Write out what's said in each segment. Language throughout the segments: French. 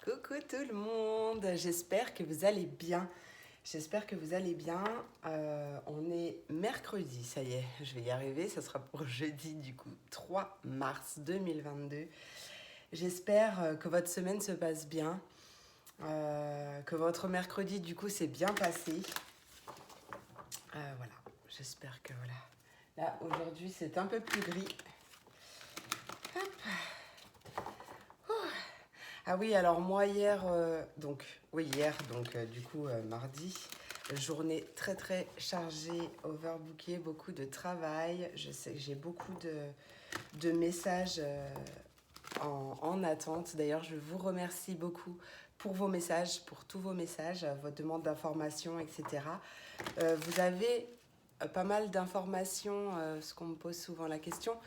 Coucou tout le monde, j'espère que vous allez bien. J'espère que vous allez bien. On est mercredi, ça y est, je vais y arriver. Ça sera pour jeudi du coup, 3 mars 2022. J'espère que votre semaine se passe bien, que votre mercredi du coup s'est bien passé. Voilà, j'espère que voilà. Là aujourd'hui c'est un peu plus gris. Ah oui, alors moi hier, du coup mardi, journée très très chargée, overbookée, beaucoup de travail. Je sais que j'ai beaucoup de messages en attente. D'ailleurs, je vous remercie beaucoup pour vos messages, pour tous vos messages, vos demandes d'informations, etc. Vous avez pas mal d'informations, ce qu'on me pose souvent la question.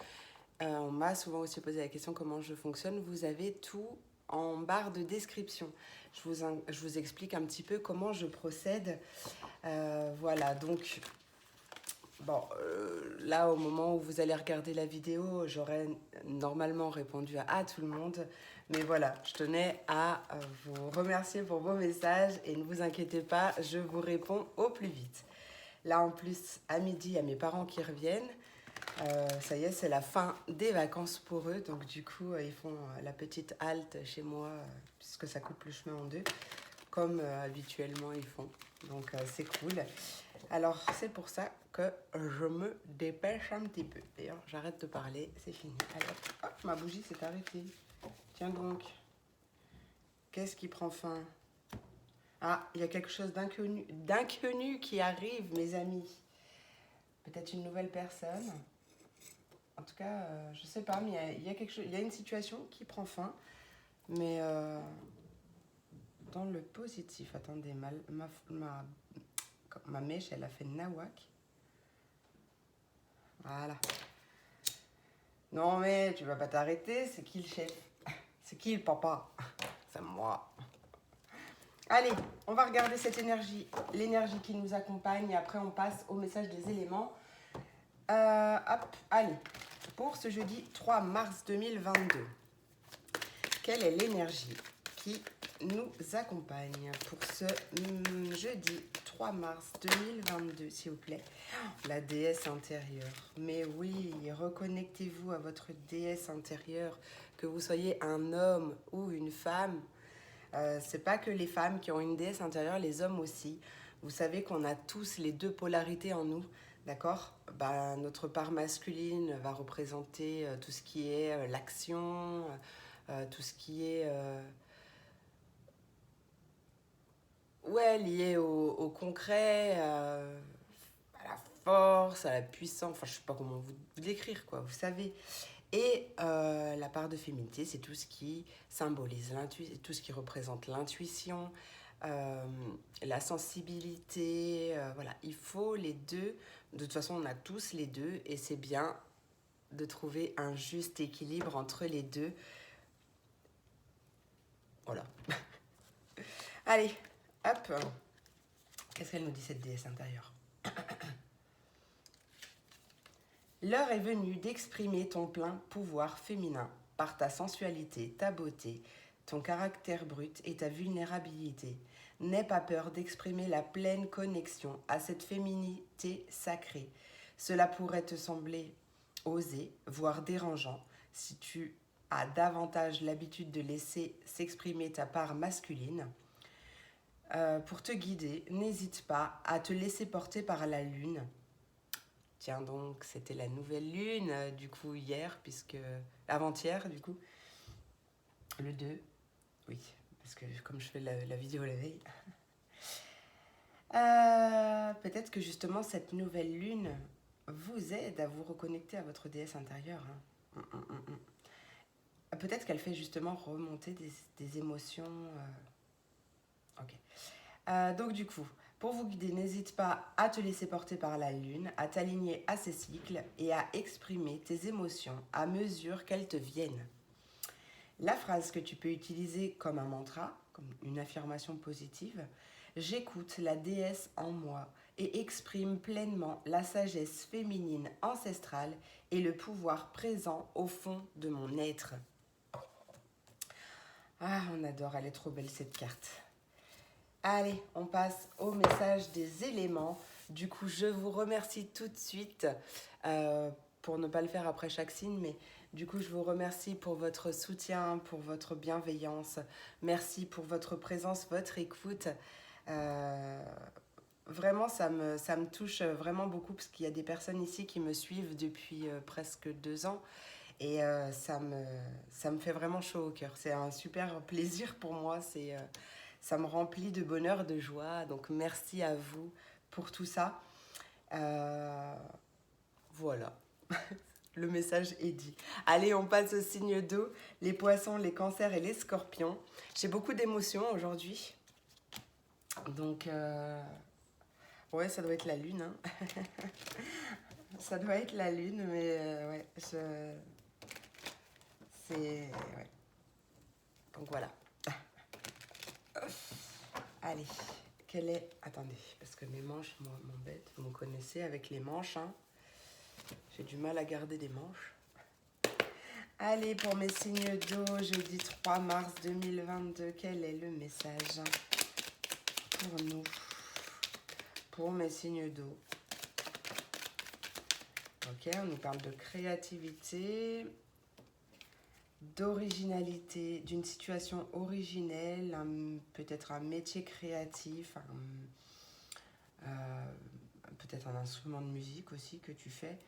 On m'a souvent aussi posé la question comment je fonctionne. Vous avez tout en barre de description. Je vous explique un petit peu comment je procède. Voilà, donc, bon, là, au moment où vous allez regarder la vidéo, j'aurais normalement répondu à tout le monde. Mais voilà, je tenais à vous remercier pour vos messages et ne vous inquiétez pas, je vous réponds au plus vite. Là, en plus, à midi, il y a mes parents qui reviennent. Ça y est, c'est la fin des vacances pour eux. Donc du coup, ils font la petite halte chez moi, puisque ça coupe le chemin en deux, comme habituellement ils font. Donc c'est cool. Alors c'est pour ça que je me dépêche un petit peu. D'ailleurs, j'arrête de parler, c'est fini. Alors, hop, ma bougie s'est arrêtée. Tiens donc, qu'est-ce qui prend fin? Ah, il y a quelque chose d'inconnu qui arrive, mes amis. Peut-être une nouvelle personne. En tout cas, je sais pas, mais il y a quelque chose, il y a une situation qui prend fin, mais dans le positif. Attendez, ma mèche, elle a fait nawak. Voilà. Non mais tu vas pas t'arrêter, c'est qui le chef? C'est qui le papa? C'est moi. Allez, on va regarder cette énergie, l'énergie qui nous accompagne, et après on passe au message des éléments. Hop, allez, pour ce jeudi 3 mars 2022. Quelle est l'énergie qui nous accompagne pour ce jeudi 3 mars 2022, s'il vous plaît? La déesse intérieure. Mais oui, reconnectez-vous à votre déesse intérieure, que vous soyez un homme ou une femme. C'est pas que les femmes qui ont une déesse intérieure, les hommes aussi. Vous savez qu'on a tous les deux polarités en nous, d'accord? Notre part masculine va représenter tout ce qui est l'action, tout ce qui est lié au concret, à la force, à la puissance, enfin je sais pas comment vous décrire quoi, vous savez. Et la part de féminité, c'est tout ce qui symbolise l'intuition, tout ce qui représente l'intuition, la sensibilité, voilà, il faut les deux. De toute façon, on a tous les deux et c'est bien de trouver un juste équilibre entre les deux. Voilà. Allez, hop. Qu'est-ce qu'elle nous dit cette déesse intérieure? L'heure est venue d'exprimer ton plein pouvoir féminin par ta sensualité, ta beauté, ton caractère brut et ta vulnérabilité. N'aie pas peur d'exprimer la pleine connexion à cette féminité sacrée. Cela pourrait te sembler osé, voire dérangeant, si tu as davantage l'habitude de laisser s'exprimer ta part masculine. Pour te guider, n'hésite pas à te laisser porter par la lune. Tiens donc, c'était la nouvelle lune, du coup, hier, puisque... Avant-hier, du coup. Le 2, oui, parce que comme je fais la vidéo la veille. Peut-être que justement, cette nouvelle lune vous aide à vous reconnecter à votre déesse intérieure. Hein. Peut-être qu'elle fait justement remonter des émotions. Ok. Donc du coup, pour vous guider, n'hésite pas à te laisser porter par la lune, à t'aligner à ses cycles et à exprimer tes émotions à mesure qu'elles te viennent. La phrase que tu peux utiliser comme un mantra, comme une affirmation positive: j'écoute la déesse en moi et exprime pleinement la sagesse féminine ancestrale et le pouvoir présent au fond de mon être. Ah, on adore, elle est trop belle cette carte. Allez, on passe au message des éléments. Du coup, je vous remercie tout de suite pour ne pas le faire après chaque signe, mais du coup, je vous remercie pour votre soutien, pour votre bienveillance. Merci pour votre présence, votre écoute. Euh, Vraiment, ça me touche vraiment beaucoup parce qu'il y a des personnes ici qui me suivent depuis presque 2 ans et ça me fait vraiment chaud au cœur. C'est un super plaisir pour moi. Ça me remplit de bonheur, de joie. Donc merci à vous pour tout ça. Euh, voilà, le message est dit. Allez, on passe au signe d'eau, les poissons, les cancers et les scorpions. J'ai beaucoup d'émotions aujourd'hui. Donc, ouais, ça doit être la lune. Hein. Ça doit être la lune, mais ouais, c'est... Ouais. Donc voilà. Allez, quelle est... Attendez, parce que mes manches m'embêtent. Vous me connaissez avec les manches. Hein. J'ai du mal à garder des manches. Allez, pour mes signes d'eau, jeudi 3 mars 2022, quel est le message pour nous, pour mes signes d'eau? Ok, on nous parle de créativité, d'originalité, d'une situation originelle, peut-être un métier créatif, peut-être un instrument de musique aussi que tu fais.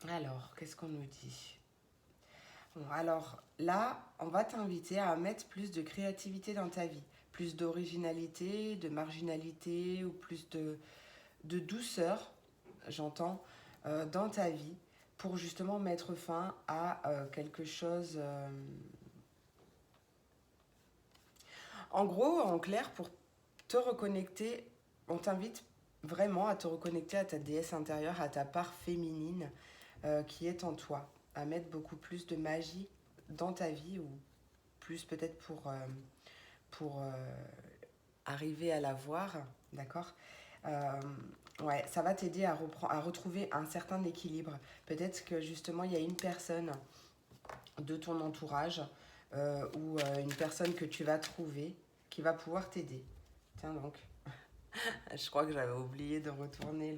Alors, qu'est-ce qu'on nous dit? Bon, alors là, on va t'inviter à mettre plus de créativité dans ta vie, plus d'originalité, de marginalité ou plus de douceur, j'entends, dans ta vie pour justement mettre fin à quelque chose. En gros, en clair, pour te reconnecter, on t'invite vraiment à te reconnecter à ta déesse intérieure, à ta part féminine qui est en toi, à mettre beaucoup plus de magie dans ta vie ou plus peut-être pour arriver à la voir, d'accord. Ouais, ça va t'aider à retrouver un certain équilibre. Peut-être que justement, il y a une personne de ton entourage ou une personne que tu vas trouver qui va pouvoir t'aider. Tiens donc, je crois que j'avais oublié de retourner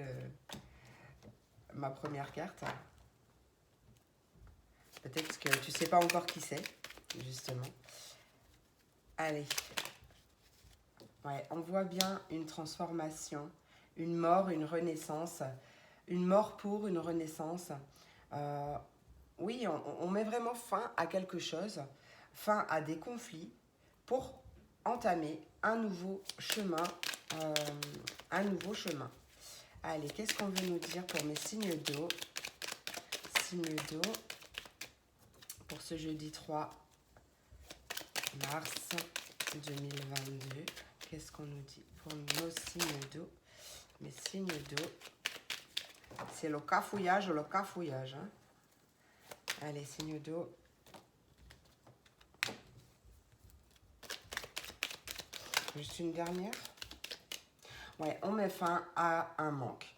ma première carte. Peut-être que tu sais pas encore qui c'est, justement. Allez. Ouais, on voit bien une transformation, une mort, une renaissance, une mort pour une renaissance. Oui, on met vraiment fin à quelque chose, fin à des conflits pour entamer un nouveau chemin. euh, un nouveau chemin. Allez, qu'est-ce qu'on veut nous dire pour mes signes d'eau? Signes d'eau pour ce jeudi 3 mars 2022. Qu'est-ce qu'on nous dit pour nos signes d'eau? Mes signes d'eau, c'est le cafouillage, hein. Allez, signes d'eau. Juste une dernière. Ouais, on met fin à un manque.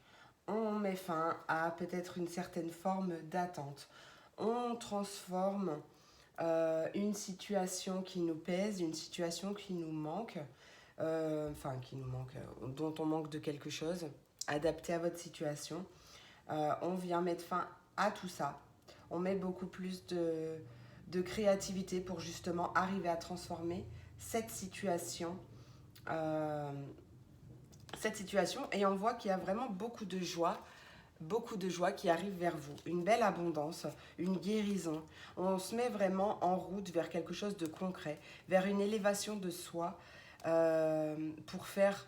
On met fin à peut-être une certaine forme d'attente. On transforme une situation qui nous pèse, une situation qui nous manque, dont on manque de quelque chose, adapté à votre situation. On vient mettre fin à tout ça. On met beaucoup plus de créativité pour justement arriver à transformer cette situation. euh, cette situation et on voit qu'il y a vraiment beaucoup de joie qui arrive vers vous, une belle abondance, une guérison. On se met vraiment en route vers quelque chose de concret, vers une élévation de soi pour faire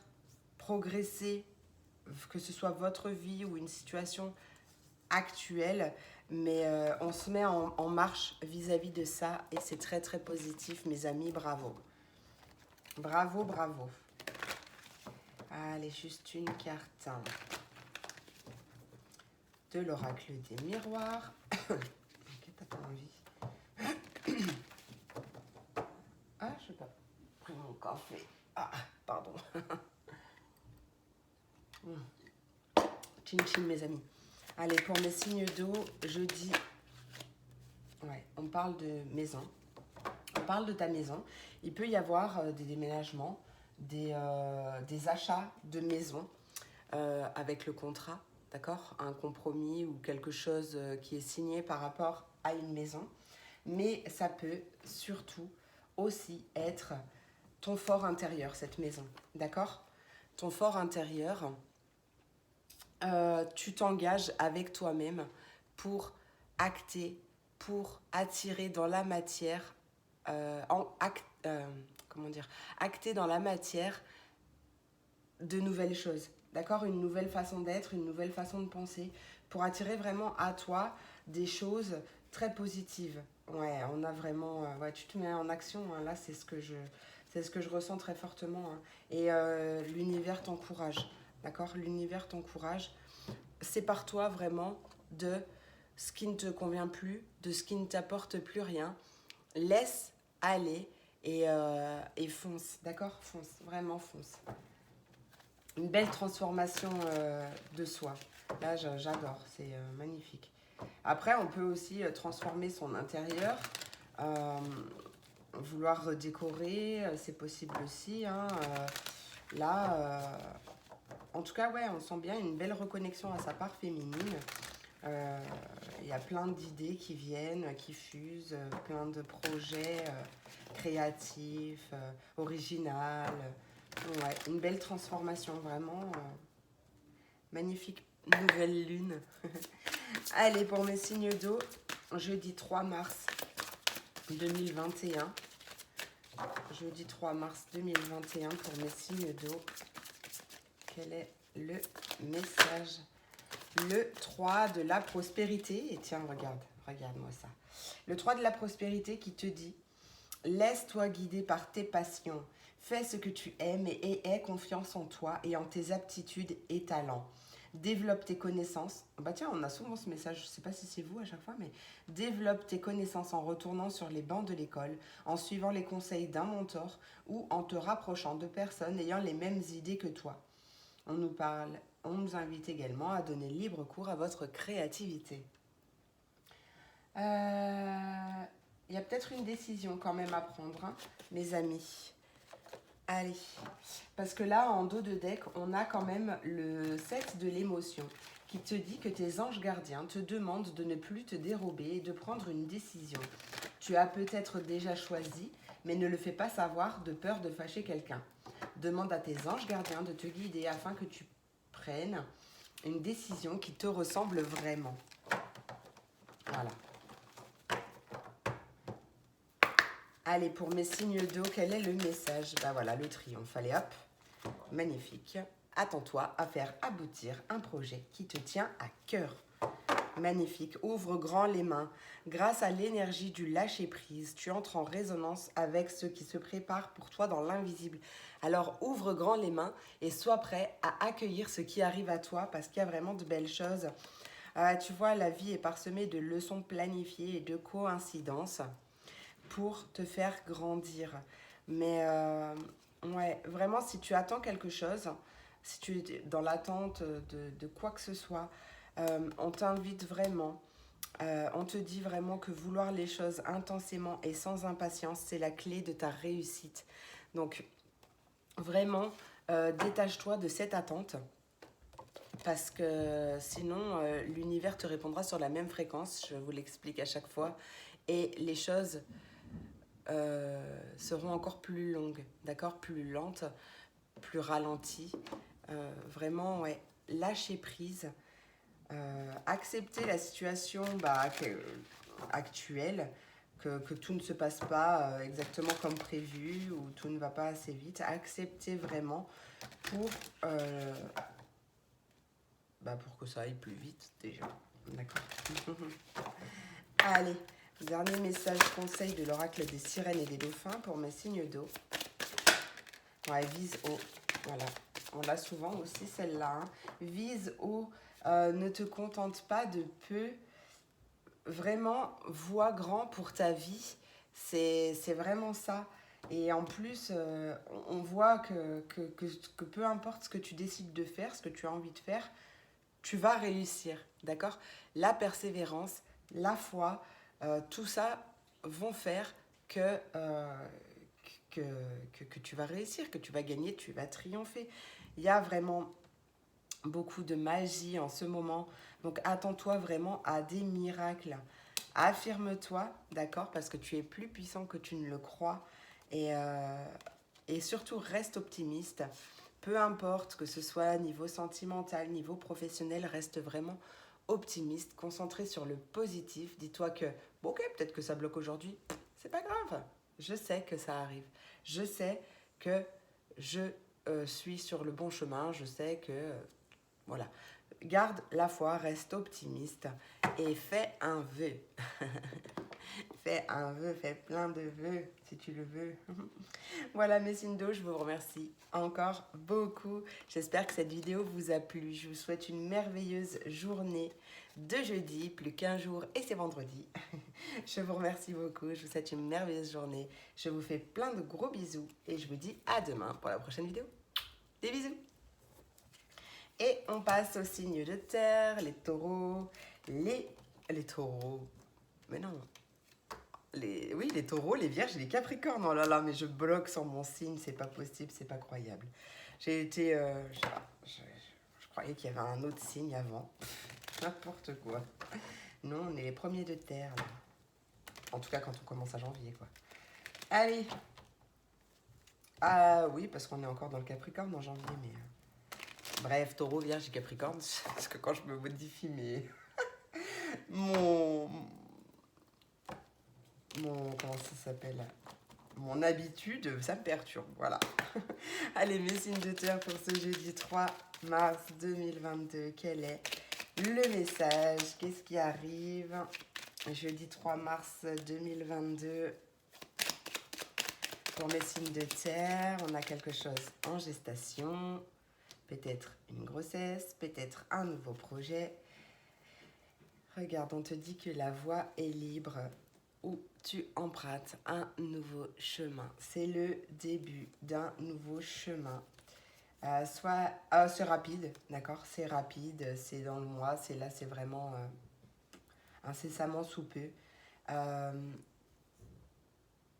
progresser, que ce soit votre vie ou une situation actuelle, mais on se met en marche vis-à-vis de ça et c'est très très positif, mes amis, bravo. Bravo, bravo. Allez, juste une carte de l'oracle des miroirs. Ok, t'as pas envie. Ah, je sais pas. Pris mon café. Ah, pardon. Chin chin, mes amis. Allez, pour mes signes d'eau, jeudi Ouais, on parle de maison. On parle de ta maison. Il peut y avoir des déménagements, des achats de maison avec le contrat, d'accord? Un compromis ou quelque chose qui est signé par rapport à une maison. Mais ça peut surtout aussi être ton fort intérieur, cette maison, d'accord? Ton fort intérieur, tu t'engages avec toi-même pour acter, pour attirer dans la matière, comment dire, acter dans la matière de nouvelles choses, d'accord? Une nouvelle façon d'être, une nouvelle façon de penser, pour attirer vraiment à toi des choses très positives. Ouais, on a vraiment, ouais, tu te mets en action, hein, là c'est ce que je ressens très fortement, hein. Et l'univers t'encourage, d'accord? L'univers t'encourage. Sépare-toi vraiment de ce qui ne te convient plus, de ce qui ne t'apporte plus rien. Laisse aller et fonce, d'accord? Fonce, vraiment fonce. Une belle transformation de soi. Là, j'adore, c'est magnifique. Après, on peut aussi transformer son intérieur, euh, vouloir redécorer, c'est possible aussi, hein. Là, en tout cas, ouais, on sent bien une belle reconnexion à sa part féminine. Il y a plein d'idées qui viennent, qui fusent, plein de projets créatifs, originaux. Ouais, une belle transformation, vraiment magnifique nouvelle lune. Allez, pour mes signes d'eau, jeudi 3 mars 2021. Jeudi 3 mars 2021 pour mes signes d'eau. Quel est le message? Le 3 de la prospérité. Et tiens, regarde-moi ça. Le 3 de la prospérité qui te dit: laisse-toi guider par tes passions. Fais ce que tu aimes et aie confiance en toi et en tes aptitudes et talents. Développe tes connaissances. Bah tiens, on a souvent ce message, je ne sais pas si c'est vous à chaque fois, mais développe tes connaissances en retournant sur les bancs de l'école, en suivant les conseils d'un mentor ou en te rapprochant de personnes ayant les mêmes idées que toi. On nous invite également à donner libre cours à votre créativité. Il y a peut-être une décision quand même à prendre, hein, mes amis. Allez, parce que là, en dos de deck, on a quand même le 7 de l'émotion qui te dit que tes anges gardiens te demandent de ne plus te dérober et de prendre une décision. Tu as peut-être déjà choisi, mais ne le fais pas savoir de peur de fâcher quelqu'un. Demande à tes anges gardiens de te guider afin que tu prennes une décision qui te ressemble vraiment. Voilà. Allez, pour mes signes d'eau, quel est le message? Bah voilà, le triomphe. Allez hop, magnifique. Attends-toi à faire aboutir un projet qui te tient à cœur. Magnifique. Ouvre grand les mains. Grâce à l'énergie du lâcher-prise, tu entres en résonance avec ce qui se prépare pour toi dans l'invisible. Alors ouvre grand les mains et sois prêt à accueillir ce qui arrive à toi parce qu'il y a vraiment de belles choses. Tu vois, la vie est parsemée de leçons planifiées et de coïncidences pour te faire grandir. Mais ouais, vraiment, si tu attends quelque chose, si tu es dans l'attente de quoi que ce soit, on t'invite vraiment, on te dit vraiment que vouloir les choses intensément et sans impatience, c'est la clé de ta réussite. Donc, vraiment, détache-toi de cette attente. Parce que sinon, l'univers te répondra sur la même fréquence, je vous l'explique à chaque fois. Et les choses seront encore plus longues, d'accord? Plus lentes, plus ralenties. Vraiment, ouais, lâcher prise. Accepter la situation actuelle, que tout ne se passe pas exactement comme prévu ou tout ne va pas assez vite. Accepter vraiment pour, pour que ça aille plus vite déjà. D'accord. Allez, dernier message conseil de l'oracle des sirènes et des dauphins pour mes signes d'eau. Ouais, vise haut. Voilà. On l'a souvent aussi celle-là. Hein. Vise haut. Ne te contente pas de peu. Vraiment, vois grand pour ta vie. C'est vraiment ça. Et en plus, on voit que peu importe ce que tu décides de faire, ce que tu as envie de faire, tu vas réussir. D'accord? La persévérance, la foi, tout ça vont faire que, que tu vas réussir, que tu vas gagner, tu vas triompher. Il y a vraiment beaucoup de magie en ce moment. Donc attends-toi vraiment à des miracles. Affirme-toi, d'accord? Parce que tu es plus puissant que tu ne le crois. Et surtout, reste optimiste. Peu importe que ce soit niveau sentimental, niveau professionnel, reste vraiment optimiste, concentré sur le positif. Dis-toi que, bon, ok, peut-être que ça bloque aujourd'hui. C'est pas grave. Je sais que ça arrive. Je sais que je suis sur le bon chemin. Je sais que voilà. Garde la foi, reste optimiste et fais un vœu. Fais un vœu, fais plein de vœux si tu le veux. Voilà mes signes d'eau, je vous remercie encore beaucoup. J'espère que cette vidéo vous a plu. Je vous souhaite une merveilleuse journée de jeudi, plus qu'un jour et c'est vendredi. Je vous remercie beaucoup, je vous souhaite une merveilleuse journée. Je vous fais plein de gros bisous et je vous dis à demain pour la prochaine vidéo. Des bisous! Et on passe aux signes de terre, les taureaux, les taureaux. Mais non. Oui, les taureaux, les vierges et les capricornes. Oh là là, mais je bloque sur mon signe, c'est pas possible, c'est pas croyable. J'ai été. Je croyais qu'il y avait un autre signe avant. N'importe quoi. Non, on est les premiers de terre, là. En tout cas, quand on commence à janvier, quoi. Allez. Ah oui, parce qu'on est encore dans le capricorne en janvier, mais. Bref, taureau, vierge et capricorne, parce que quand je me modifie mon comment ça s'appelle, mon habitude, ça me perturbe, voilà. Allez, mes signes de terre pour ce jeudi 3 mars 2022, quel est le message? Qu'est-ce qui arrive? Jeudi 3 mars 2022, pour mes signes de terre, on a quelque chose en gestation. Peut-être une grossesse, peut-être un nouveau projet. Regarde, on te dit que la voie est libre où tu empruntes un nouveau chemin. C'est le début d'un nouveau chemin. C'est rapide, d'accord? C'est rapide, c'est dans le mois, c'est là, c'est vraiment incessamment sous peu.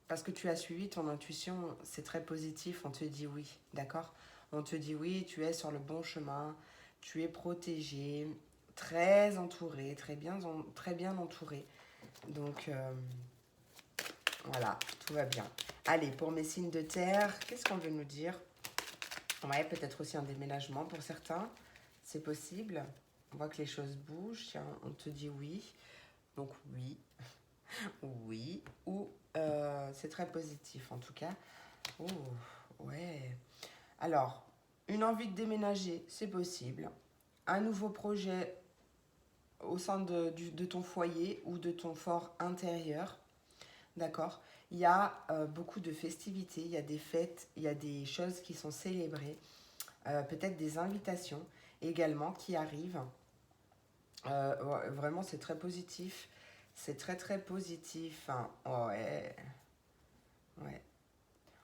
Parce que tu as suivi ton intuition, c'est très positif, on te dit oui, d'accord? On te dit oui, tu es sur le bon chemin, tu es protégé, très entouré, très bien entouré. Donc, voilà, tout va bien. Allez, pour mes signes de terre, qu'est-ce qu'on veut nous dire? Ouais, peut-être aussi un déménagement pour certains, c'est possible. On voit que les choses bougent, tiens, on te dit oui. Donc oui, oui, ou c'est très positif en tout cas. Oh, ouais. Alors, une envie de déménager, c'est possible. Un nouveau projet au sein de ton foyer ou de ton fort intérieur, d'accord? Il y a beaucoup de festivités, il y a des fêtes, il y a des choses qui sont célébrées, peut-être des invitations également qui arrivent. Ouais, vraiment, c'est très positif. C'est très, très positif. Hein. Ouais. Ouais.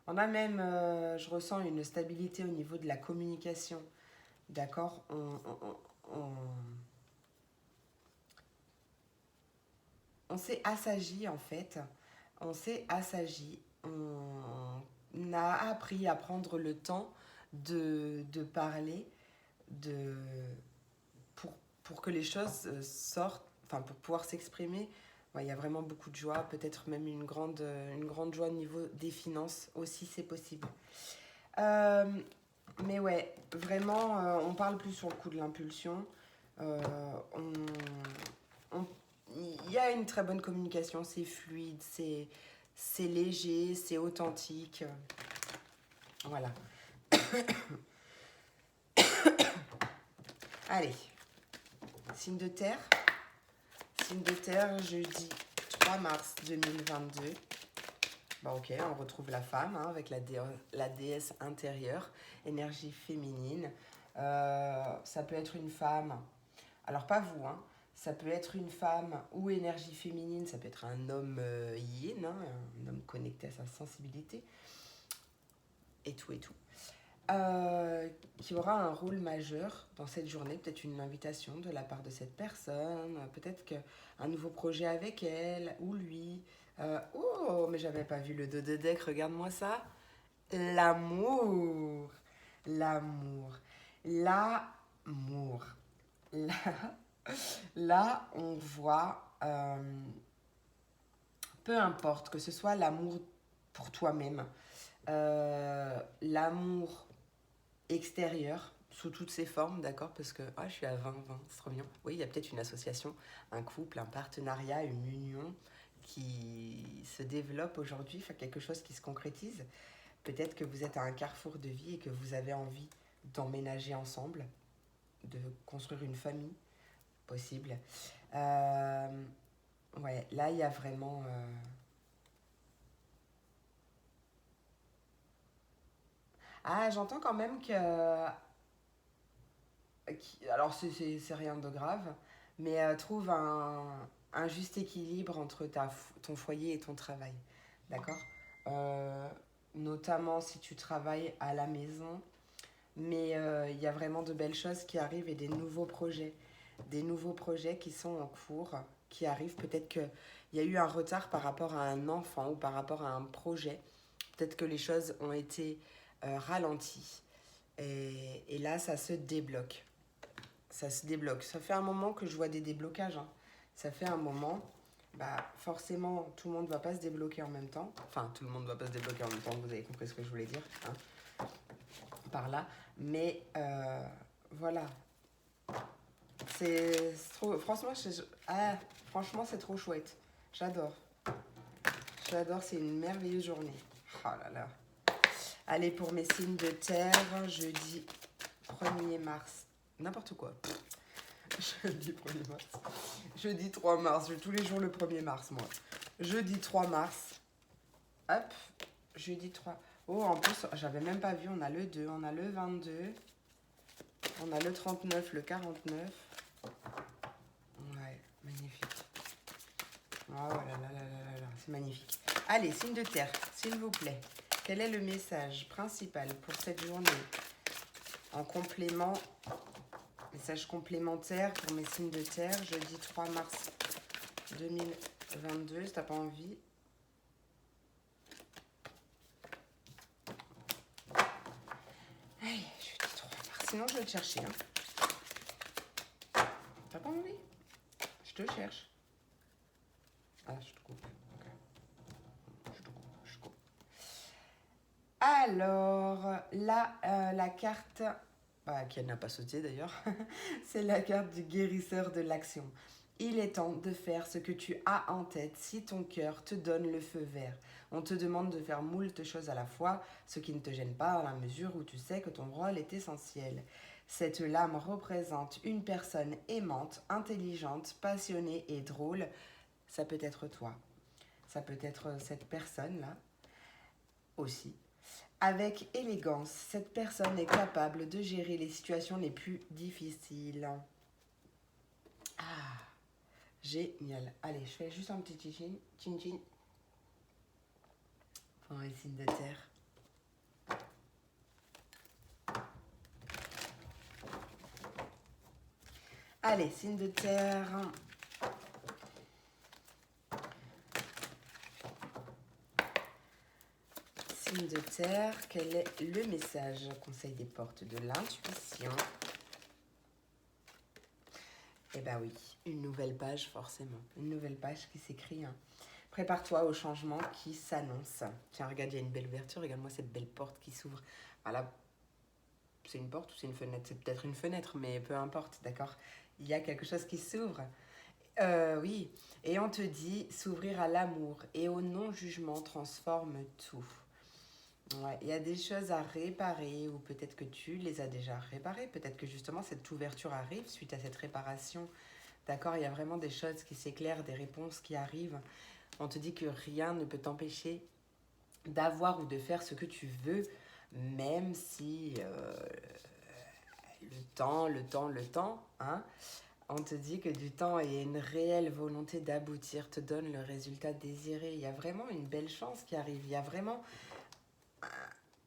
On a même, je ressens une stabilité au niveau de la communication. D'accord? On s'est assagi, en fait. On s'est assagi. On a appris à prendre le temps de parler, de, pour que les choses sortent, enfin, pour pouvoir s'exprimer. Ouais, il y a vraiment beaucoup de joie, peut-être même une grande joie au niveau des finances aussi, c'est possible. Mais ouais, vraiment, on parle plus sur le coup de l'impulsion. Euh, il y a une très bonne communication, c'est fluide, c'est léger, c'est authentique. Voilà. Allez, signe de terre. Signe de terre, jeudi 3 mars 2022. Bon, ok, on retrouve la femme hein, avec la déesse intérieure, énergie féminine. Ça peut être une femme, alors pas vous, hein, ça peut être une femme ou énergie féminine, ça peut être un homme yin, hein, un homme connecté à sa sensibilité, et tout et tout. qui aura un rôle majeur dans cette journée, peut-être une invitation de la part de cette personne, peut-être qu'un nouveau projet avec elle ou lui. Oh, mais j'avais pas vu le dos de deck, regarde-moi ça. L'amour, l'amour, l'amour. Là, là, on voit, peu importe, que ce soit l'amour pour toi-même, l'amour extérieur, sous toutes ses formes, d'accord? Parce que je suis à 20-20, c'est trop mignon. Oui, il y a peut-être une association, un couple, un partenariat, une union qui se développe aujourd'hui, enfin quelque chose qui se concrétise. Peut-être que vous êtes à un carrefour de vie et que vous avez envie d'emménager ensemble, de construire une famille possible. Ouais, là, il y a vraiment... Ah, j'entends quand même que... Alors, c'est rien de grave, mais trouve un juste équilibre entre ton foyer et ton travail. D'accord? Euh, Notamment si tu travailles à la maison, mais il y a vraiment de belles choses qui arrivent et des nouveaux projets. Des nouveaux projets qui sont en cours, qui arrivent. Peut-être qu'il y a eu un retard par rapport à un enfant ou par rapport à un projet. Peut-être que les choses ont été ralenties. Et là, ça se débloque. Ça se débloque. Ça fait un moment que je vois des déblocages, hein. Ça fait un moment. Bah, forcément, tout le monde ne va pas se débloquer en même temps. Enfin, tout le monde ne va pas se débloquer en même temps, vous avez compris ce que je voulais dire, hein, par là. Mais voilà. C'est trop. Franchement, c'est trop chouette. J'adore. J'adore, c'est une merveilleuse journée. Oh là là. Allez, pour mes signes de terre, jeudi 1er mars. N'importe quoi. Jeudi 1er mars. Jeudi 3 mars. Tous les jours le 1er mars, moi. Jeudi 3 mars. Hop. Jeudi 3. Oh, en plus, j'avais même pas vu. On a le 2, on a le 22. On a le 39, le 49. Ouais, magnifique. Oh là là là là là là, c'est magnifique. Allez, signe de terre, s'il vous plaît. Quel est le message principal pour cette journée? En complément, message complémentaire pour mes signes de terre, jeudi 3 mars 2022, si t'as pas envie. Allez, jeudi 3 mars, sinon je vais te chercher. Hein. T'as pas envie? Je te cherche. Ah, je te coupe. Okay. Je coupe. Alors, là, la carte, qui n'a pas sauté d'ailleurs, c'est la carte du guérisseur de l'action. Il est temps de faire ce que tu as en tête si ton cœur te donne le feu vert. On te demande de faire moult choses à la fois, ce qui ne te gêne pas à la mesure où tu sais que ton rôle est essentiel. Cette lame représente une personne aimante, intelligente, passionnée et drôle. Ça peut être toi. Ça peut être cette personne-là aussi. Avec élégance, cette personne est capable de gérer les situations les plus difficiles. Ah, génial. Allez, je fais juste un petit chin-chin pour les signes de terre. Allez, signe de terre. Signe de terre, quel est le message? Conseil des portes de l'intuition. Eh ben oui, une nouvelle page forcément. Une nouvelle page qui s'écrit. Hein. Prépare-toi au changement qui s'annonce. Tiens, regarde, il y a une belle ouverture. Regarde-moi cette belle porte qui s'ouvre. Voilà, c'est une porte ou c'est une fenêtre? C'est peut-être une fenêtre, mais peu importe, d'accord? Il y a quelque chose qui s'ouvre. Oui, et on te dit s'ouvrir à l'amour et au non-jugement transforme tout. Ouais, il y a des choses à réparer ou peut-être que tu les as déjà réparées. Peut-être que justement cette ouverture arrive suite à cette réparation. D'accord, il y a vraiment des choses qui s'éclairent, des réponses qui arrivent. On te dit que rien ne peut t'empêcher d'avoir ou de faire ce que tu veux, même si le temps, hein, on te dit que du temps et une réelle volonté d'aboutir te donnent le résultat désiré. Il y a vraiment une belle chance qui arrive. Il y a vraiment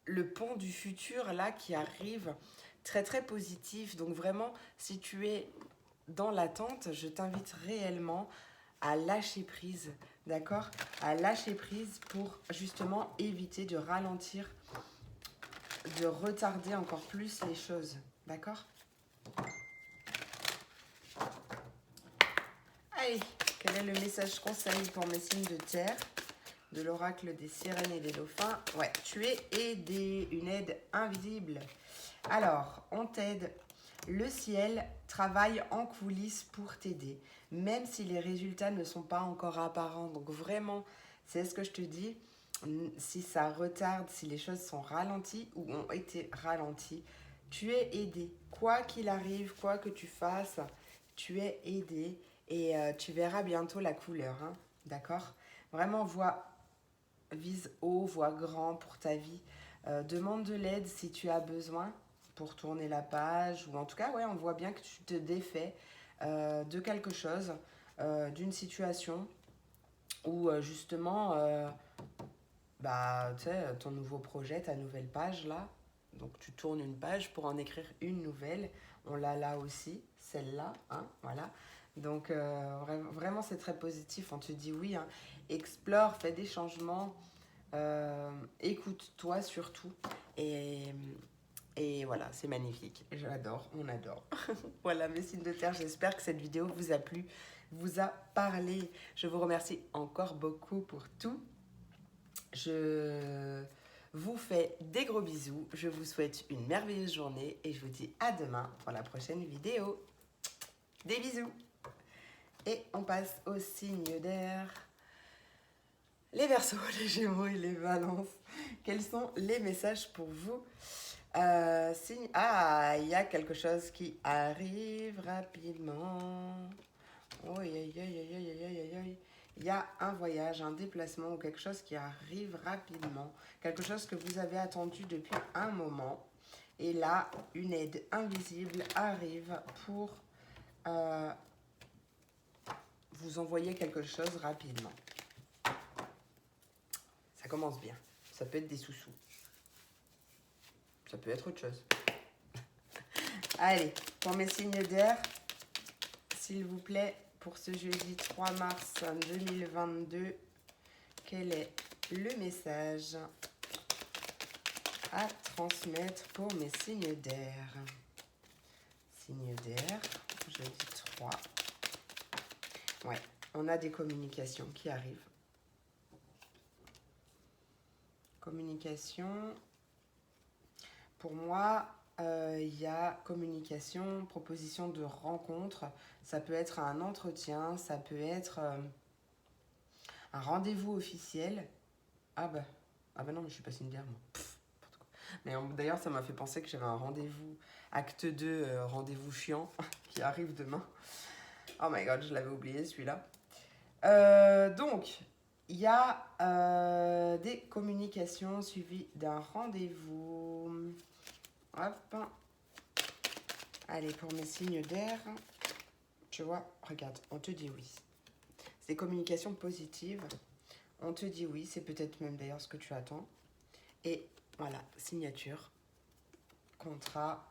le pont du futur là qui arrive, très très positif. Donc vraiment, si tu es dans l'attente, je t'invite réellement à lâcher prise, d'accord? À lâcher prise pour justement éviter de ralentir, de retarder encore plus les choses, d'accord? Allez, quel est le message conseil pour mes signes de terre de l'oracle des sirènes et des dauphins? Ouais, tu es aidé, une aide invisible. Alors, on t'aide. Le ciel travaille en coulisses pour t'aider, même si les résultats ne sont pas encore apparents. Donc vraiment, c'est ce que je te dis. Si ça retarde, si les choses sont ralenties ou ont été ralenties, tu es aidé. Quoi qu'il arrive, quoi que tu fasses, tu es aidé et tu verras bientôt la couleur. Hein, d'accord? Vraiment, vise haut, vois grand pour ta vie. Demande de l'aide si tu as besoin pour tourner la page. Ou en tout cas, ouais, on voit bien que tu te défais de quelque chose, d'une situation où justement, bah, tu sais, ton nouveau projet, ta nouvelle page là. Donc tu tournes une page pour en écrire une nouvelle. On l'a là aussi, celle-là, hein, voilà. Donc vraiment c'est très positif, on te dit oui, hein. Explore, fais des changements, écoute-toi surtout. Et, et voilà, c'est magnifique. J'adore, on adore. Voilà mes signes de terre, j'espère que cette vidéo vous a plu, vous a parlé. Je vous remercie encore beaucoup pour tout. Je vous fais des gros bisous. Je vous souhaite une merveilleuse journée et je vous dis à demain pour la prochaine vidéo. Des bisous. Et on passe aux signes d'air. Les Verseaux, les Gémeaux et les Balances. Quels sont les messages pour vous? Signe... Ah, il y a quelque chose qui arrive rapidement. Oh, aïe, aïe, aïe, aïe, aïe, aïe, aïe. Il y a un voyage, un déplacement ou quelque chose qui arrive rapidement. Quelque chose que vous avez attendu depuis un moment. Et là, une aide invisible arrive pour vous envoyer quelque chose rapidement. Ça commence bien. Ça peut être des sous-sous. Ça peut être autre chose. Allez, pour mes signes d'air, s'il vous plaît, pour ce jeudi 3 mars 2022, quel est le message à transmettre pour mes signes d'air? Signes d'air, jeudi 3. Ouais, on a des communications qui arrivent. Communication. Pour moi, il y a communication, proposition de rencontre. Ça peut être un entretien, ça peut être un rendez-vous officiel. Ah bah non, mais je suis pas signe d'air, moi. Pff, mais d'ailleurs, ça m'a fait penser que j'avais un rendez-vous, acte 2, rendez-vous chiant, qui arrive demain. Oh my god, je l'avais oublié celui-là. Donc, il y a des communications suivies d'un rendez-vous. Hop. Allez, pour mes signes d'air, tu vois, regarde, on te dit oui. C'est des communications positives. On te dit oui, c'est peut-être même d'ailleurs ce que tu attends. Et voilà, signature, contrat,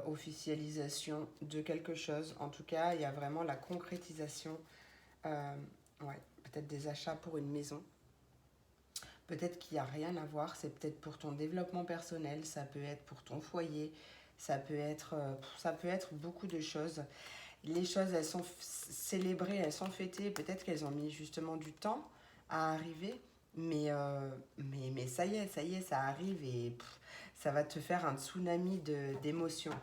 officialisation de quelque chose. En tout cas, il y a vraiment la concrétisation. Ouais, peut-être des achats pour une maison. Peut-être qu'il n'y a rien à voir. C'est peut-être pour ton développement personnel. Ça peut être pour ton foyer. Ça peut être beaucoup de choses. Les choses, elles sont célébrées, elles sont fêtées. Peut-être qu'elles ont mis justement du temps à arriver. Mais ça y est, ça arrive et ça va te faire un tsunami d'émotions.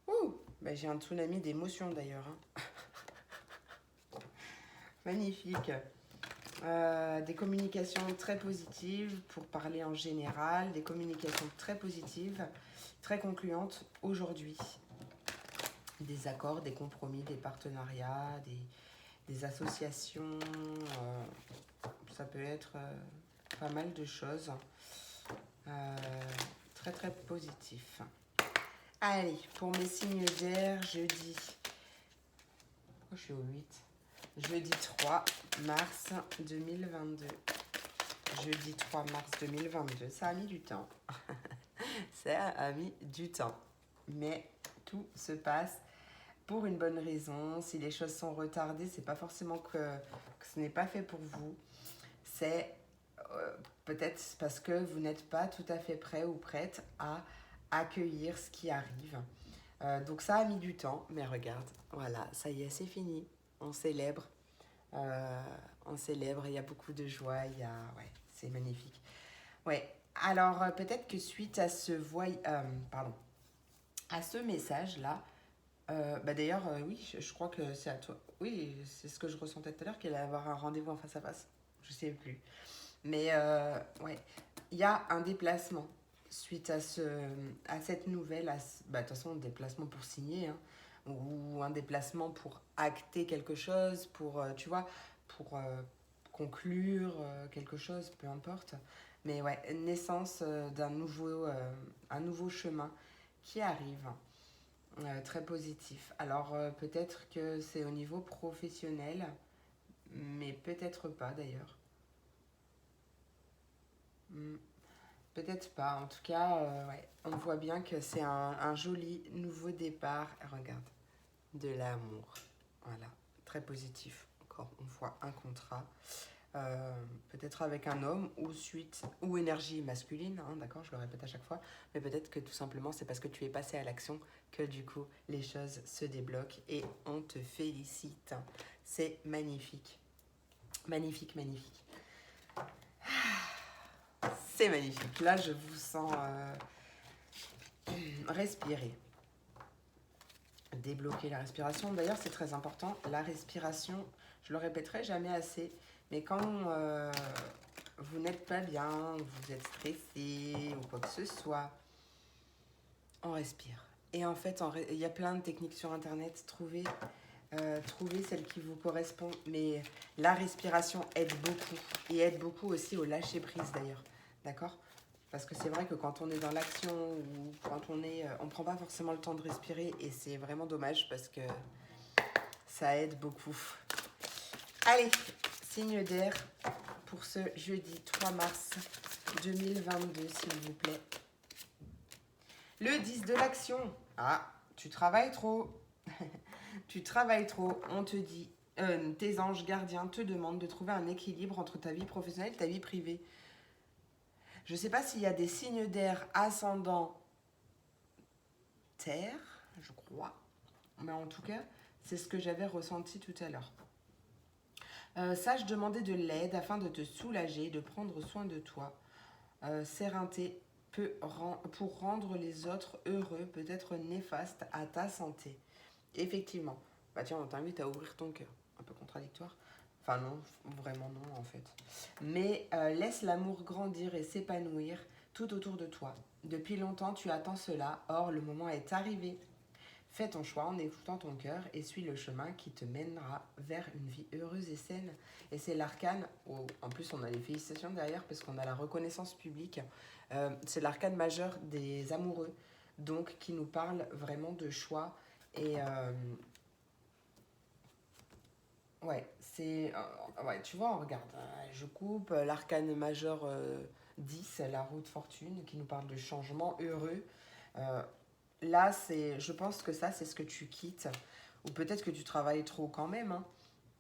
Ouh, bah, j'ai un tsunami d'émotions d'ailleurs. Hein. Magnifique. Des communications très positives pour parler en général. Des communications très positives, très concluantes aujourd'hui. Des accords, des compromis, des partenariats, des associations. Ça peut être pas mal de choses. Très très positif. Allez, pour mes signes d'air, jeudi. Oh, je suis au 8. Jeudi 3 mars 2022. jeudi 3 mars 2022. Ça a mis du temps. Ça a mis du temps. Mais tout se passe pour une bonne raison. Si les choses sont retardées, c'est pas forcément que ce n'est pas fait pour vous. C'est peut-être parce que vous n'êtes pas tout à fait prêt ou prête à accueillir ce qui arrive. Donc ça a mis du temps, mais regarde, voilà, ça y est, c'est fini. On célèbre. On célèbre, il y a beaucoup de joie, ouais, c'est magnifique. Ouais, alors peut-être que suite à à ce message-là, d'ailleurs, oui, je crois que c'est à toi. Oui, c'est ce que je ressentais tout à l'heure, qu'elle allait avoir un rendez-vous en face à face. Je sais plus. Mais ouais, il y a un déplacement suite à cette nouvelle. De toute façon, un déplacement pour signer, hein, ou un déplacement pour acter quelque chose, tu vois, pour conclure quelque chose, peu importe. Mais ouais, naissance un nouveau chemin qui arrive, très positif. Alors peut-être que c'est au niveau professionnel, mais peut-être pas d'ailleurs. Hmm, peut-être pas. En tout cas, ouais, on voit bien que c'est un joli nouveau départ. Regarde, de l'amour. Voilà, très positif. Encore une fois, un contrat. Peut-être avec un homme ou énergie masculine, hein, d'accord, je le répète à chaque fois, mais peut-être que tout simplement c'est parce que tu es passé à l'action que du coup les choses se débloquent et on te félicite. C'est magnifique. Magnifique, magnifique. C'est magnifique. Là, je vous sens respirer. Débloquer la respiration. D'ailleurs, c'est très important. La respiration, je le répéterai jamais assez, mais quand vous n'êtes pas bien, vous êtes stressé ou quoi que ce soit, on respire. Et en fait, il y a plein de techniques sur Internet. Trouvez celle qui vous correspond. Mais la respiration aide beaucoup. Et aide beaucoup aussi au lâcher-prise d'ailleurs. D'accord ? Parce que c'est vrai que quand on est dans l'action ou quand on ne prend pas forcément le temps de respirer. Et c'est vraiment dommage parce que ça aide beaucoup. Allez, signe d'air pour ce jeudi 3 mars 2022, s'il vous plaît. Le 10 de l'action. Ah, tu travailles trop. Tu travailles trop, on te dit. Tes anges gardiens te demandent de trouver un équilibre entre ta vie professionnelle et ta vie privée. Je ne sais pas s'il y a des signes d'air ascendant terre, je crois. Mais en tout cas, c'est ce que j'avais ressenti tout à l'heure. Sache demander de l'aide afin de te soulager, de prendre soin de toi. Sérénité pour rendre les autres heureux peut être néfaste à ta santé. Effectivement. Bah tiens, on t'invite à ouvrir ton cœur. Un peu contradictoire. Enfin non, vraiment non en fait. Mais laisse l'amour grandir et s'épanouir tout autour de toi. Depuis longtemps, tu attends cela. Or, le moment est arrivé. Fais ton choix en écoutant ton cœur et suis le chemin qui te mènera vers une vie heureuse et saine. Et c'est l'arcane, en plus on a les félicitations derrière parce qu'on a la reconnaissance publique. C'est l'arcane majeur des amoureux, donc qui nous parle vraiment de choix. Et ouais, ouais, tu vois, regarde, je coupe l'arcane majeur 10, la roue de fortune, qui nous parle de changement heureux. Euh, Là, je pense que ça, c'est ce que tu quittes. Ou peut-être que tu travailles trop quand même, hein.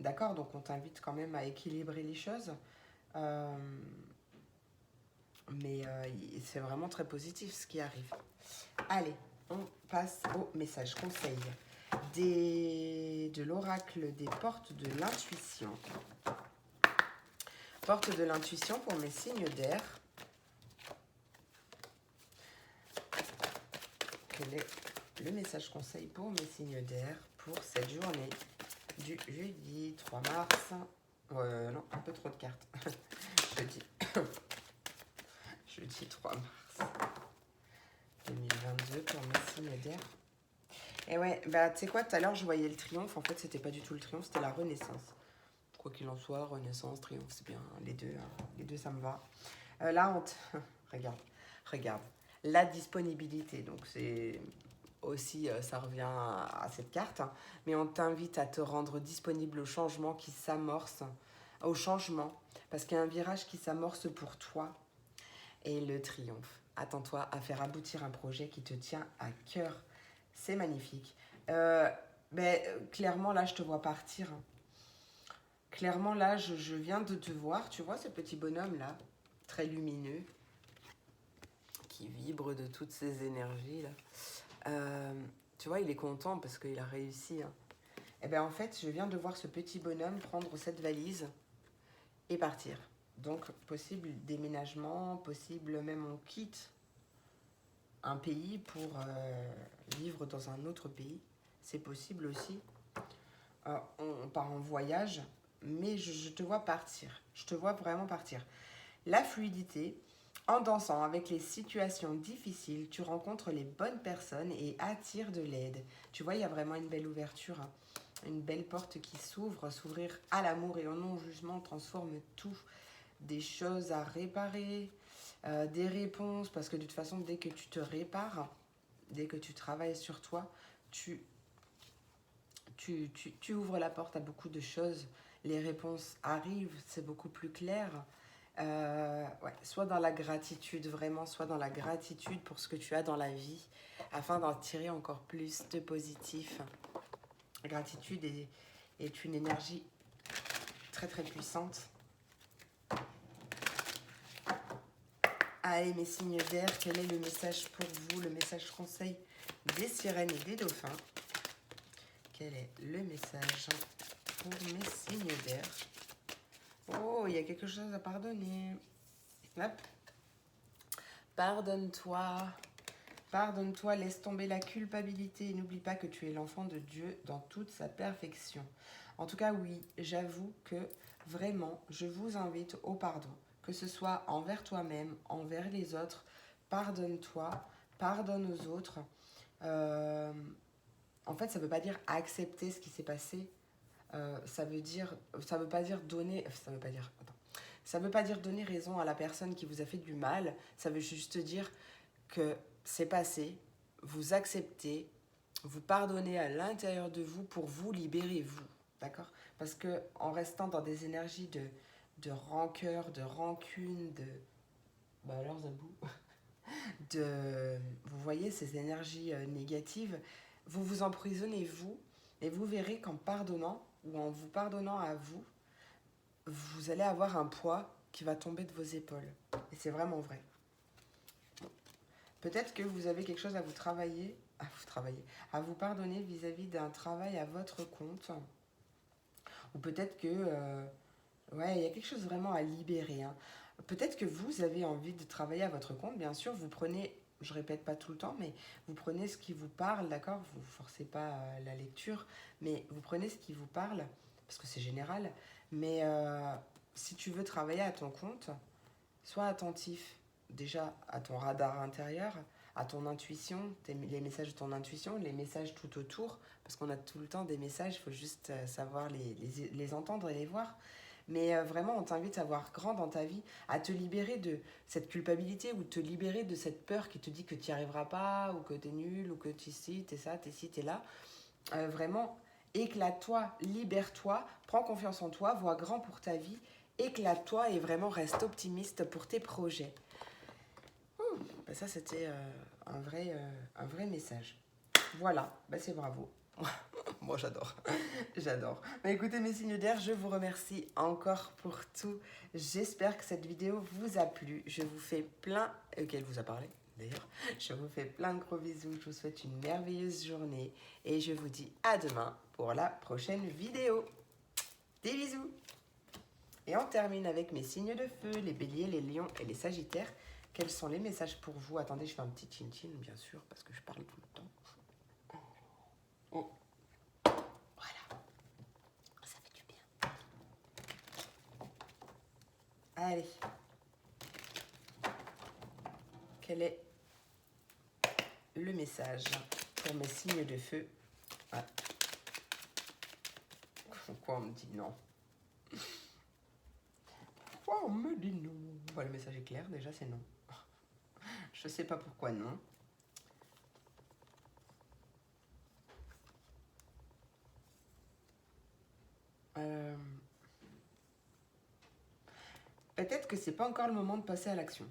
D'accord, donc on t'invite quand même à équilibrer les choses. Euh, mais c'est vraiment très positif ce qui arrive. Allez, on passe au message conseil de l'oracle des portes de l'intuition. Porte de l'intuition pour mes signes d'air. Quel est le message conseil pour mes signes d'air pour cette journée du jeudi 3 mars. Non, un peu trop de cartes. jeudi 3 mars 2022 pour mes signes d'air. Et ouais, bah tu sais quoi, tout à l'heure je voyais le triomphe. En fait, c'était pas du tout le triomphe, c'était la renaissance. Quoi qu'il en soit, renaissance, triomphe, c'est bien. Les deux, ça me va. Là, regarde. La disponibilité, donc c'est aussi, ça revient à cette carte, hein, mais on t'invite à te rendre disponible au changement qui s'amorce au changement, parce qu'il y a un virage qui s'amorce pour toi, et le triomphe. Attends-toi à faire aboutir un projet qui te tient à cœur. C'est magnifique. Clairement, là, je te vois partir. Clairement, là, je viens de te voir. Tu vois ce petit bonhomme-là, très lumineux, qui vibre de toutes ces énergies-là. Tu vois, il est content parce qu'il a réussi. Hein. Et bien, en fait, je viens de voir ce petit bonhomme prendre cette valise et partir. Donc, possible déménagement, possible même on quitte un pays pour vivre dans un autre pays. C'est possible aussi. On part en voyage, mais je te vois partir. Je te vois vraiment partir. La fluidité, en dansant avec les situations difficiles, tu rencontres les bonnes personnes et attires de l'aide. Tu vois, il y a vraiment une belle ouverture, hein. Une belle porte qui s'ouvre. S'ouvrir à l'amour et au non-jugement transforme tout. Des choses à réparer, des réponses, parce que de toute façon, dès que tu te répares, dès que tu travailles sur toi, tu ouvres la porte à beaucoup de choses. Les réponses arrivent, c'est beaucoup plus clair. Ouais, soit dans la gratitude, vraiment, soit dans la gratitude pour ce que tu as dans la vie, afin d'en tirer encore plus de positif. La gratitude est une énergie très très puissante. Allez, mes signes d'air, quel est le message pour vous, le message conseil des sirènes et des dauphins? Quel est le message pour mes signes d'air? Oh, il y a quelque chose à pardonner. Hop. Pardonne-toi. Pardonne-toi, laisse tomber la culpabilité et n'oublie pas que tu es l'enfant de Dieu dans toute sa perfection. En tout cas, oui, j'avoue que vraiment, je vous invite au pardon. Que ce soit envers toi-même, envers les autres. Pardonne-toi, pardonne aux autres. En fait, ça ne veut pas dire accepter ce qui s'est passé. Ça veut pas dire donner, ça veut pas dire donner raison à la personne qui vous a fait du mal. Ça veut juste dire que c'est passé, vous acceptez, vous pardonnez à l'intérieur de vous pour vous libérer vous, d'accord? Parce que en restant dans des énergies de rancœur, de rancune, alors Zabou, vous voyez ces énergies négatives, vous vous emprisonnez vous, et vous verrez qu'en pardonnant ou en vous pardonnant à vous, vous allez avoir un poids qui va tomber de vos épaules. Et c'est vraiment vrai. Peut-être que vous avez quelque chose à à vous pardonner vis-à-vis d'un travail à votre compte. Ou peut-être que, ouais, il y a quelque chose vraiment à libérer. Hein. Peut-être que vous avez envie de travailler à votre compte, bien sûr, vous prenez, je répète pas tout le temps, mais vous prenez ce qui vous parle, d'accord? Vous ne forcez pas la lecture, mais vous prenez ce qui vous parle, parce que c'est général. Mais si tu veux travailler à ton compte, sois attentif déjà à ton radar intérieur, à ton intuition, les messages de ton intuition, les messages tout autour, parce qu'on a tout le temps des messages, il faut juste savoir les entendre et les voir. Mais vraiment, on t'invite à voir grand dans ta vie, à te libérer de cette culpabilité ou te libérer de cette peur qui te dit que tu n'y arriveras pas, ou que tu es nul, ou que tu es ci, tu es ça, tu es ci, tu es là. Vraiment, éclate-toi, libère-toi, prends confiance en toi, vois grand pour ta vie, éclate-toi et vraiment reste optimiste pour tes projets. Ça, c'était un vrai message. Voilà, c'est bravo. Moi, j'adore. J'adore. Écoutez, mes signes d'air, je vous remercie encore pour tout. J'espère que cette vidéo vous a plu. Je vous fais plein... qu'elle vous a parlé, d'ailleurs. Je vous fais plein de gros bisous. Je vous souhaite une merveilleuse journée. Et je vous dis à demain pour la prochaine vidéo. Des bisous. Et on termine avec mes signes de feu, les béliers, les lions et les sagittaires. Quels sont les messages pour vous? Attendez, je fais un petit chin-chin, bien sûr, parce que je parle tout le temps. Oh. Voilà. Ça fait du bien. Allez. Quel est le message pour mes signes de feu? Ah. Pourquoi on me dit non? Pourquoi on me dit non? Le message est clair, déjà c'est non. Je sais pas pourquoi non. peut-être que c'est pas encore le moment de passer à l'action.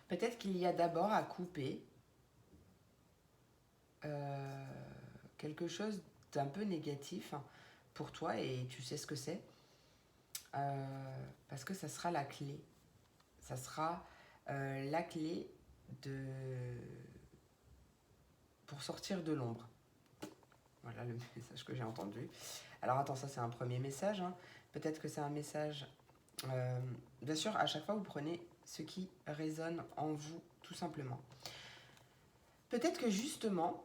Peut-être qu'il y a d'abord à couper quelque chose d'un peu négatif pour toi et tu sais ce que c'est. Parce que ça sera la clé. Ça sera la clé pour sortir de l'ombre. Voilà le message que j'ai entendu. Alors attends, ça c'est un premier message. Peut-être que c'est un message... bien sûr, à chaque fois, vous prenez ce qui résonne en vous, tout simplement. Peut-être que justement,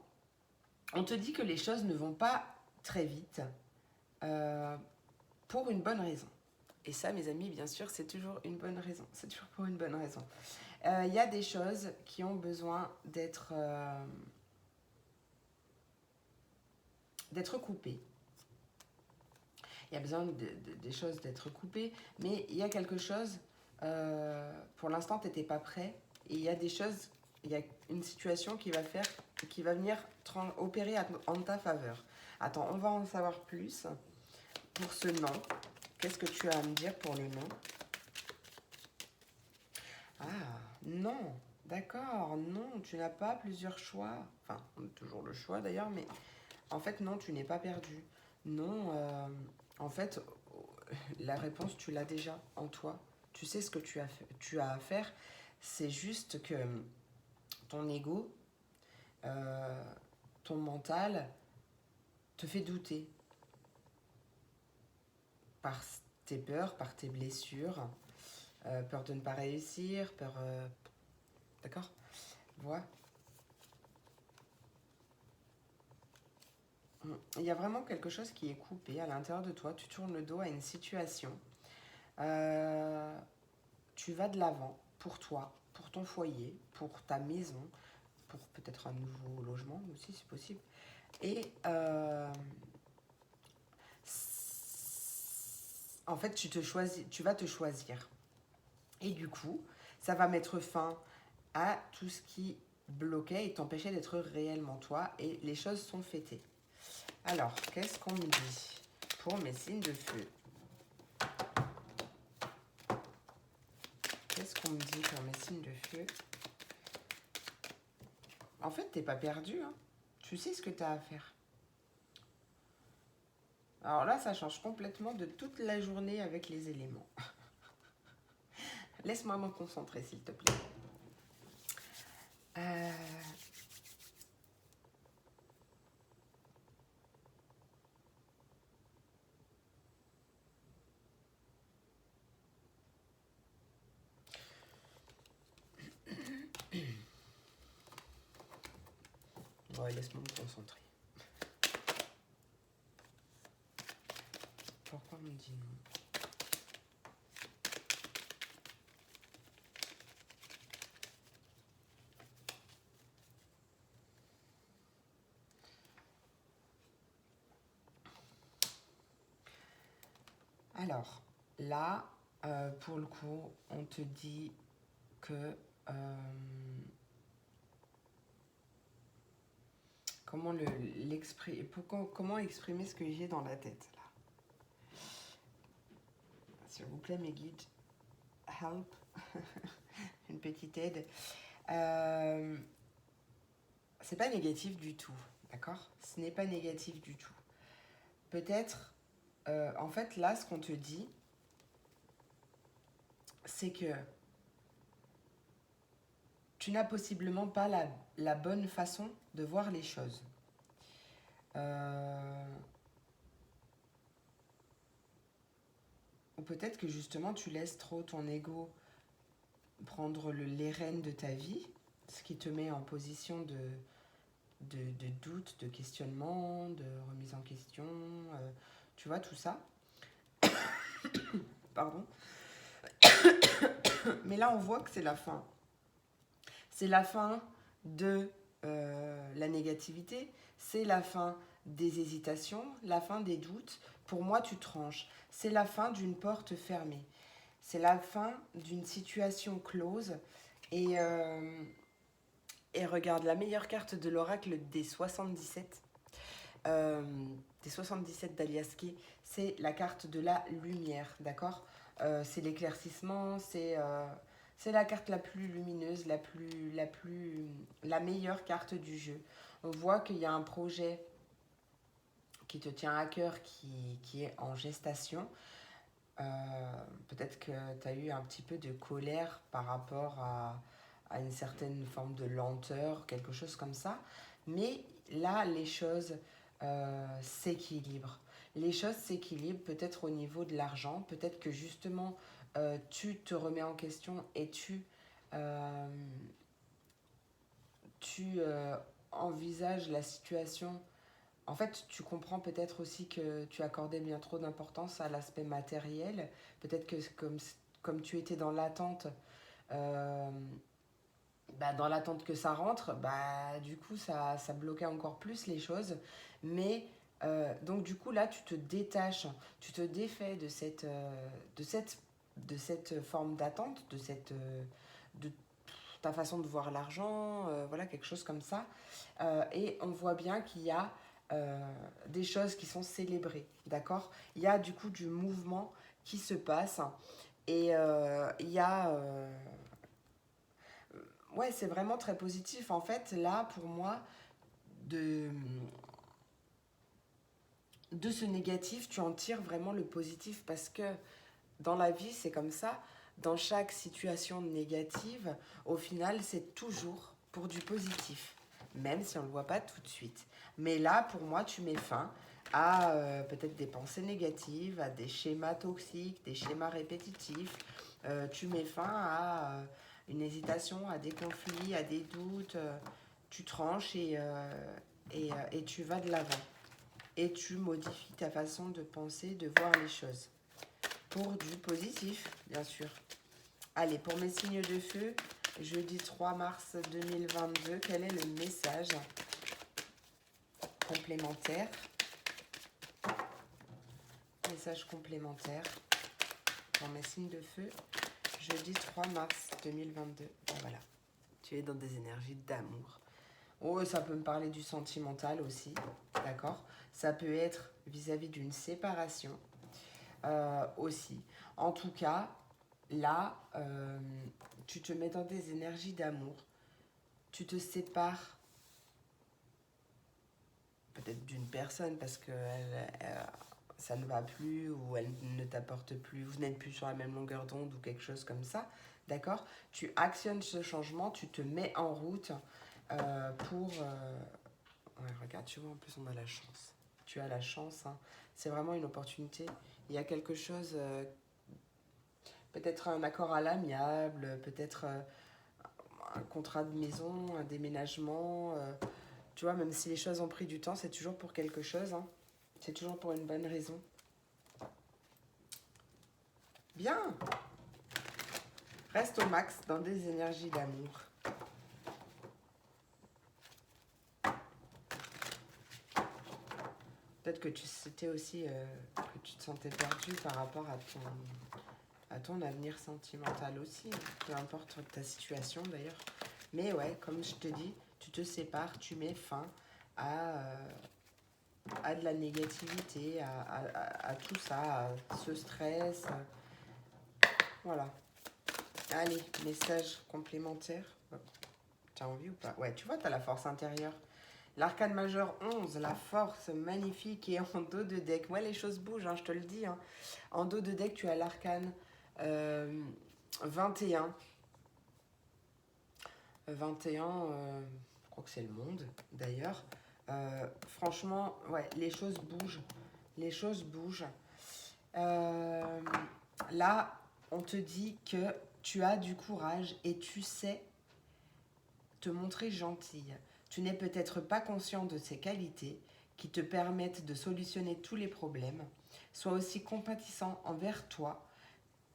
on te dit que les choses ne vont pas très vite pour une bonne raison. Et ça, mes amis, bien sûr, c'est toujours une bonne raison. C'est toujours pour une bonne raison. Il y a des choses qui ont besoin d'être coupées. Il y a besoin des choses d'être coupées, mais il y a quelque chose, pour l'instant, tu n'étais pas prêt. Et il y a des choses, il y a une situation qui va venir opérer en ta faveur. Attends, on va en savoir plus pour ce nom. Qu'est-ce que tu as à me dire pour le nom? Ah, non, d'accord, non, tu n'as pas plusieurs choix. Enfin, on a toujours le choix d'ailleurs, mais en fait, non, tu n'es pas perdu. Non, en fait, la réponse, tu l'as déjà en toi. Tu sais ce que tu as à faire. C'est juste que ton ego, ton mental, te fait douter par tes peurs, par tes blessures, peur de ne pas réussir, peur... d'accord? Voilà. Il y a vraiment quelque chose qui est coupé à l'intérieur de toi. Tu tournes le dos à une situation. Tu vas de l'avant pour toi, pour ton foyer, pour ta maison, pour peut-être un nouveau logement aussi, c'est possible. Et en fait, tu vas te choisir. Et du coup, ça va mettre fin à tout ce qui bloquait et t'empêchait d'être réellement toi. Et les choses sont fêtées. Alors, qu'est-ce qu'on me dit pour mes signes de feu? Qu'est-ce qu'on me dit pour mes signes de feu? En fait, t'es pas perdu. Tu sais ce que tu as à faire. Alors là, ça change complètement de toute la journée avec les éléments. Laisse-moi me concentrer, s'il te plaît. Ouais, laisse-moi me concentrer. Pourquoi on me dit non? Alors, là, pour le coup, on te dit que... comment exprimer ce que j'ai dans la tête, là? S'il vous plaît, mes guides, help. Une petite aide. C'est pas négatif du tout, d'accord? Ce n'est pas négatif du tout. Peut-être, en fait, là, ce qu'on te dit, c'est que tu n'as possiblement pas la bonne façon de voir les choses. Ou peut-être que justement, tu laisses trop ton ego prendre les rênes de ta vie, ce qui te met en position de doute, de questionnement, de remise en question, tu vois, tout ça. Pardon. Mais là, on voit que c'est la fin. C'est la fin de la négativité, c'est la fin des hésitations, la fin des doutes. Pour moi, tu tranches. C'est la fin d'une porte fermée. C'est la fin d'une situation close. Et regarde, la meilleure carte de l'oracle des 77, des 77 d'Aliaské, c'est la carte de la lumière, d'accord? c'est l'éclaircissement, c'est la carte la plus lumineuse, la meilleure carte du jeu. On voit qu'il y a un projet qui te tient à cœur, qui est en gestation. Euh, Peut-être que tu as eu un petit peu de colère par rapport à une certaine forme de lenteur, quelque chose comme ça. Mais là, les choses s'équilibrent. Les choses s'équilibrent peut-être au niveau de l'argent, peut-être que justement tu te remets en question et euh, tu envisages la situation. En fait, tu comprends peut-être aussi que tu accordais bien trop d'importance à l'aspect matériel. Peut-être que comme tu étais dans l'attente, euh, dans l'attente que ça rentre, du coup, ça bloquait encore plus les choses. Mais donc, du coup, là, tu te détaches, tu te défais de cette forme d'attente, de ta façon de voir l'argent, voilà, quelque chose comme ça. Et on voit bien qu'il y a des choses qui sont célébrées, d'accord. Il y a du coup du mouvement qui se passe et il y a... ouais, c'est vraiment très positif. En fait, là, pour moi, de, de ce négatif, tu en tires vraiment le positif parce que dans la vie, c'est comme ça. Dans chaque situation négative, au final, c'est toujours pour du positif, même si on ne le voit pas tout de suite. Mais là, pour moi, tu mets fin à peut-être des pensées négatives, à des schémas toxiques, des schémas répétitifs. Tu mets fin à une hésitation, à des conflits, à des doutes. Tu tranches et tu vas de l'avant. Et tu modifies ta façon de penser, de voir les choses pour du positif, bien sûr. Allez, pour mes signes de feu, jeudi 3 mars 2022, quel est le message complémentaire? Message complémentaire pour mes signes de feu, jeudi 3 mars 2022. Bon, voilà, tu es dans des énergies d'amour. Oh, ça peut me parler du sentimental aussi, d'accord? Ça peut être vis-à-vis d'une séparation aussi. En tout cas, là, tu te mets dans des énergies d'amour. Tu te sépares peut-être d'une personne parce que ça ne va plus ou elle ne t'apporte plus, vous n'êtes plus sur la même longueur d'onde ou quelque chose comme ça. D'accord. Tu actionnes ce changement, tu te mets en route pour... Ouais, regarde, tu vois, en plus on a la chance. Tu as la chance, hein. C'est vraiment une opportunité. Il y a quelque chose... peut-être un accord à l'amiable, peut-être un contrat de maison, un déménagement. Tu vois, même si les choses ont pris du temps, c'est toujours pour quelque chose, hein. C'est toujours pour une bonne raison. Bien. Reste au max dans des énergies d'amour. Peut-être que c'était aussi que tu te sentais perdu par rapport à ton avenir sentimental aussi. Peu importe ta situation d'ailleurs. Mais ouais, comme je te dis, tu te sépares, tu mets fin à de la négativité, à tout ça, à ce stress. Voilà. Allez, message complémentaire. T'as envie ou pas? Ouais, tu vois, t'as la force intérieure. L'arcane majeur 11, la force magnifique et en dos de deck. Ouais, les choses bougent, hein, je te le dis, hein. En dos de deck, tu as l'arcane 21. 21, je crois que c'est le monde d'ailleurs. Franchement, ouais, les choses bougent. Les choses bougent. Euh, Là, on te dit que tu as du courage et tu sais te montrer gentille. Tu n'es peut-être pas conscient de ces qualités qui te permettent de solutionner tous les problèmes. Sois aussi compatissant envers toi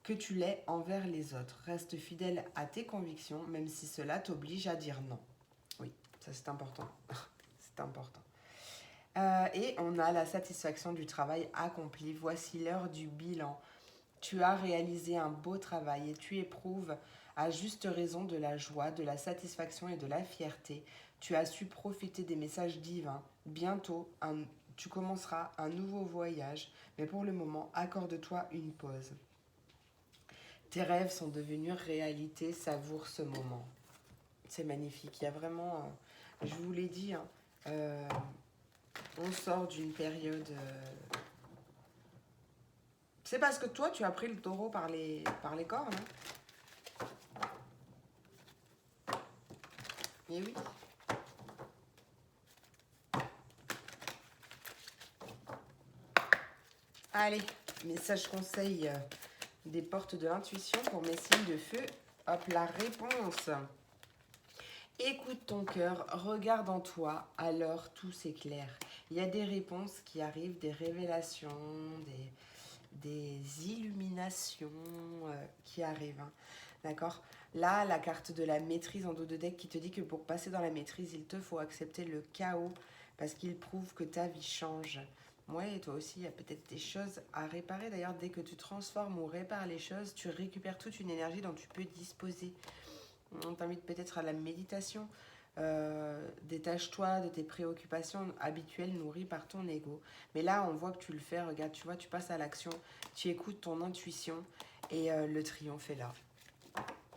que tu l'es envers les autres. Reste fidèle à tes convictions, même si cela t'oblige à dire non. Oui, ça c'est important. C'est important. Et on a la satisfaction du travail accompli. Voici l'heure du bilan. Tu as réalisé un beau travail et tu éprouves à juste raison de la joie, de la satisfaction et de la fierté. Tu as su profiter des messages divins. Bientôt, tu commenceras un nouveau voyage, mais pour le moment, accorde-toi une pause. tes rêves sont devenus réalité, savoure ce moment. C'est magnifique. Il y a vraiment, je vous l'ai dit, hein, on sort d'une période... C'est parce que toi, tu as pris le taureau par les cornes. Hein. Et oui. Allez, message conseil des portes de l'intuition pour mes signes de feu. Hop, la réponse. Écoute ton cœur, regarde en toi, alors tout s'éclaire. Il y a des réponses qui arrivent, des révélations, des illuminations qui arrivent. Hein. D'accord? Là, la carte de la maîtrise en dos de deck qui te dit que pour passer dans la maîtrise, il te faut accepter le chaos parce qu'il prouve que ta vie change. Ouais, et toi aussi, il y a peut-être des choses à réparer. D'ailleurs, dès que tu transformes ou répares les choses, tu récupères toute une énergie dont tu peux disposer. On t'invite peut-être à la méditation. Détache-toi de tes préoccupations habituelles nourries par ton ego. Mais là, on voit que tu le fais. Regarde, tu vois, tu passes à l'action. Tu écoutes ton intuition et le triomphe est là.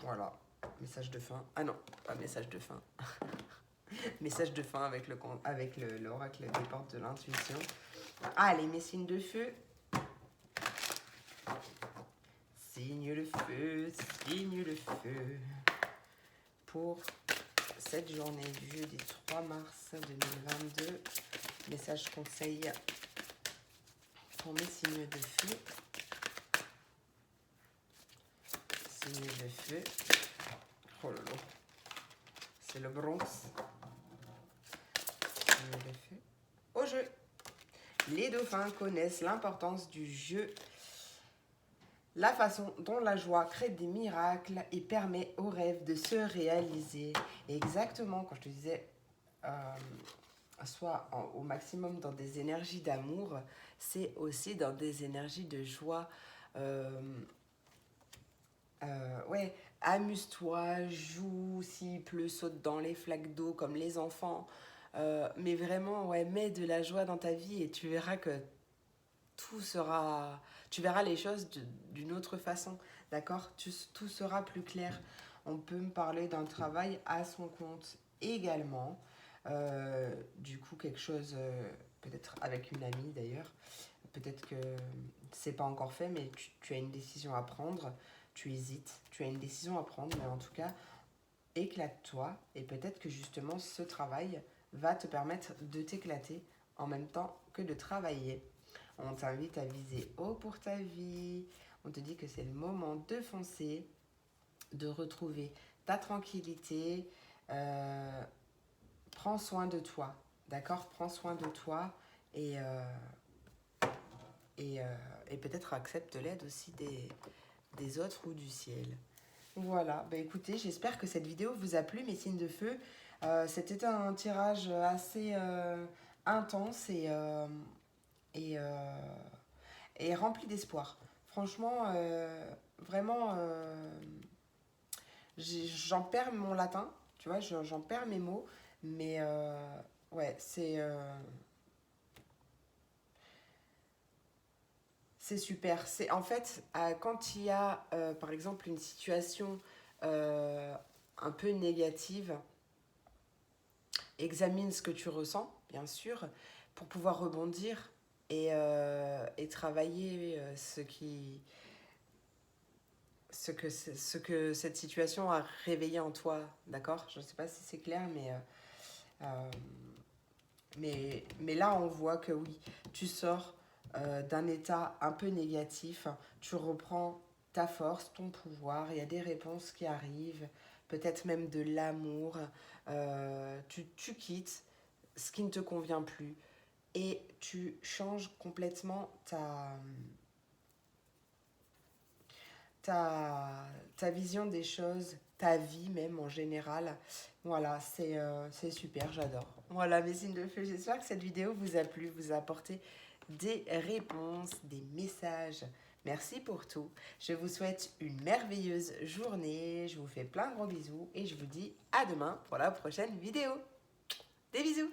Voilà. Message de fin. Ah non, pas message de fin. Message de fin avec l'oracle des portes de l'intuition. Allez, mes signes de feu. Signe le feu, signe le feu. Pour cette journée du jeudi 3 mars 2022, message conseil pour mes signes de feu. Signes de feu. Oh là là, c'est le Bronx. Signes de feu. Au jeu. Les dauphins connaissent l'importance du jeu, la façon dont la joie crée des miracles et permet aux rêves de se réaliser. Et exactement, quand je te disais, soit au maximum dans des énergies d'amour, c'est aussi dans des énergies de joie. Ouais, amuse-toi, joue, s'il pleut, saute dans les flaques d'eau comme les enfants. Mais vraiment, ouais, mets de la joie dans ta vie et tu verras que tout sera... Tu verras les choses d'une autre façon, d'accord? Tout sera plus clair. On peut me parler d'un travail à son compte également. Du coup, quelque chose, peut-être avec une amie d'ailleurs. Peut-être que c'est pas encore fait, mais tu as une décision à prendre. Tu hésites, tu as une décision à prendre, mais en tout cas, éclate-toi. Et peut-être que justement, ce travail va te permettre de t'éclater en même temps que de travailler. On t'invite à viser haut pour ta vie. On te dit que c'est le moment de foncer, de retrouver ta tranquillité. Prends soin de toi, d'accord? Prends soin de toi et peut-être accepte l'aide aussi des autres ou du ciel. Voilà, bah écoutez, j'espère que cette vidéo vous a plu, mes signes de feu. C'était un tirage assez intense et rempli d'espoir. Franchement, vraiment, j'en perds mon latin, tu vois, j'en perds mes mots, mais ouais, c'est super. C'est en fait, quand il y a, par exemple, une situation un peu négative, examine ce que tu ressens, bien sûr, pour pouvoir rebondir et travailler ce que cette situation a réveillé en toi, d'accord? Je ne sais pas si c'est clair, euh, mais là, on voit que oui, tu sors d'un état un peu négatif, tu reprends ta force, ton pouvoir, il y a des réponses qui arrivent, peut-être même de l'amour, tu quittes ce qui ne te convient plus et tu changes complètement ta vision des choses, ta vie même en général. Voilà, c'est super, j'adore. Voilà, mes signes de feu, j'espère que cette vidéo vous a plu, vous a apporté des réponses, des messages. Merci pour tout. Je vous souhaite une merveilleuse journée. Je vous fais plein de gros bisous et je vous dis à demain pour la prochaine vidéo. Des bisous!